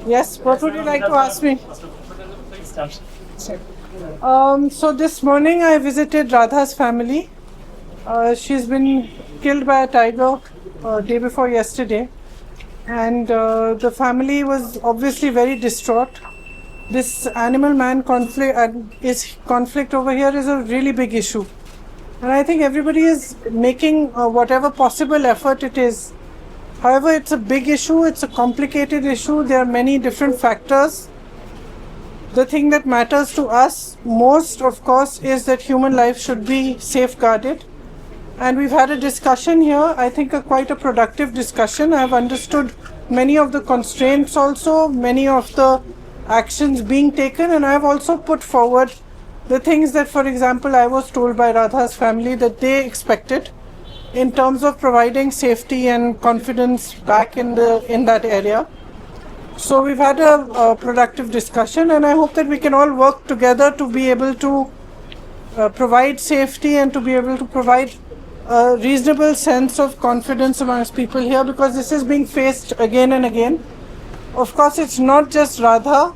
Yes, what would you like to ask me? So this morning I visited Radha's family. She's been killed by a tiger day before yesterday, and the family was obviously very distraught. This animal-man conflict over here is a really big issue, and I think everybody is making whatever possible effort it is. However, it's a big issue, it's a complicated issue, there are many different factors. The thing that matters to us most, of course, is that human life should be safeguarded. And we've had a discussion here, I think quite a productive discussion. I've understood many of the constraints also, many of the actions being taken, and I've also put forward the things that, for example, I was told by Radha's family that they expected in terms of providing safety and confidence back in that area. So we've had a productive discussion, and I hope that we can all work together to be able to provide safety and to be able to provide a reasonable sense of confidence amongst people here, because this is being faced again and again. Of course, it's not just Radha.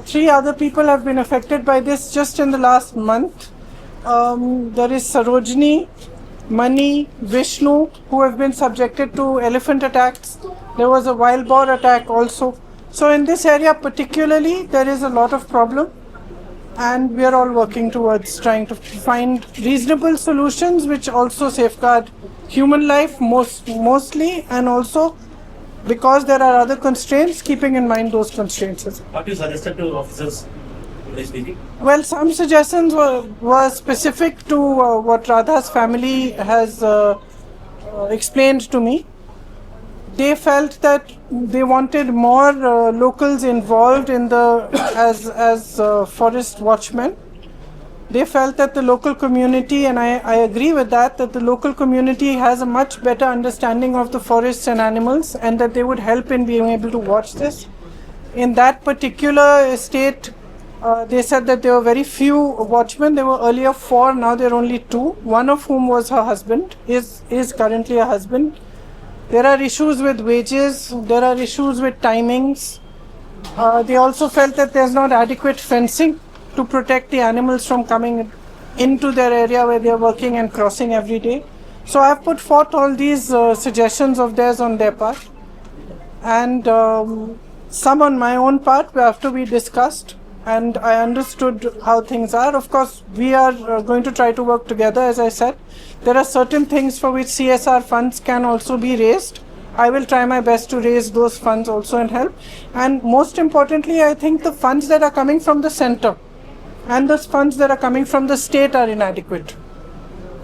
3 other people have been affected by this just in the last month. There is Sarojini, Mani, Vishnu, who have been subjected to elephant attacks. There was a wild boar attack also. So in this area particularly, there is a lot of problem, and we are all working towards trying to find reasonable solutions which also safeguard human life mostly, and also because there are other constraints, keeping in mind those constraints as well. What you suggested to officers? Well, some suggestions were specific to what Radha's family has explained to me. They felt that they wanted more locals involved in as forest watchmen. They felt that the local community, and I agree with that the local community has a much better understanding of the forests and animals, and that they would help in being able to watch this. In that particular estate, they said that there were very few watchmen. There were earlier 4, now there are only 2, one of whom was her husband, is currently a husband. There are issues with wages, there are issues with timings. They also felt that there's not adequate fencing to protect the animals from coming into their area where they're working and crossing every day. So I've put forth all these suggestions of theirs on their part, and some on my own part have to be discussed. And I understood how things are. Of course, we are going to try to work together, as I said. There are certain things for which CSR funds can also be raised. I will try my best to raise those funds also and help. And most importantly, I think the funds that are coming from the center and the funds that are coming from the state are inadequate.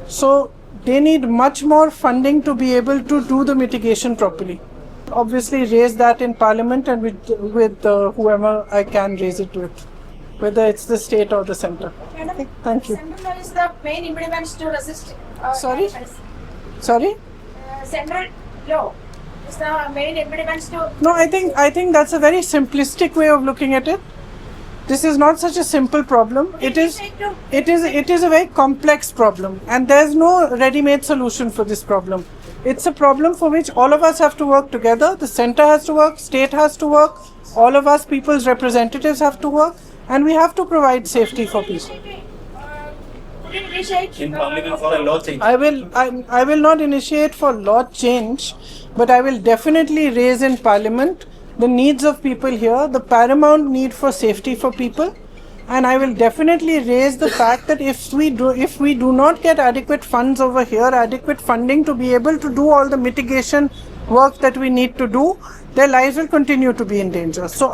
So they need much more funding to be able to do the mitigation properly. Obviously raise that in Parliament, and with whoever I can raise it with, whether it's the state or the center. Okay, thank you. Central is the main impediment to resist. Sorry? Central law is the main impediment to. No, I think that's a very simplistic way of looking at it. This is not such a simple problem. It is a very complex problem, and there's no ready-made solution for this problem. It's a problem for which all of us have to work together. The center has to work, state has to work, all of us people's representatives have to work, and we have to provide safety for people. In Parliament for a law change. I will not initiate for law change, but I will definitely raise in Parliament the needs of people here, the paramount need for safety for people. And I will definitely raise the fact that if we do not get adequate funds over here, adequate funding to be able to do all the mitigation work that we need to do, their lives will continue to be in danger. So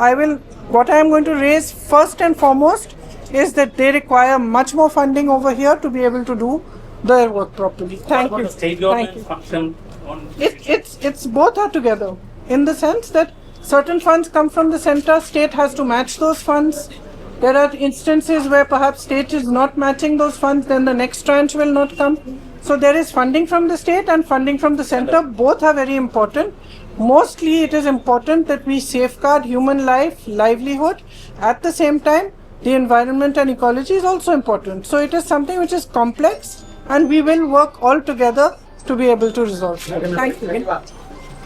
what I am going to raise first and foremost is that they require much more funding over here to be able to do their work properly. Thank What you. about the state government function on It's both are together, in the sense that certain funds come from the center, state has to match those funds. There are instances where perhaps state is not matching those funds, then the next tranche will not come. So there is funding from the state and funding from the center. Both are very important. Mostly it is important that we safeguard human life, livelihood. At the same time, the environment and ecology is also important. So it is something which is complex, and we will work all together to be able to resolve it. Thank you.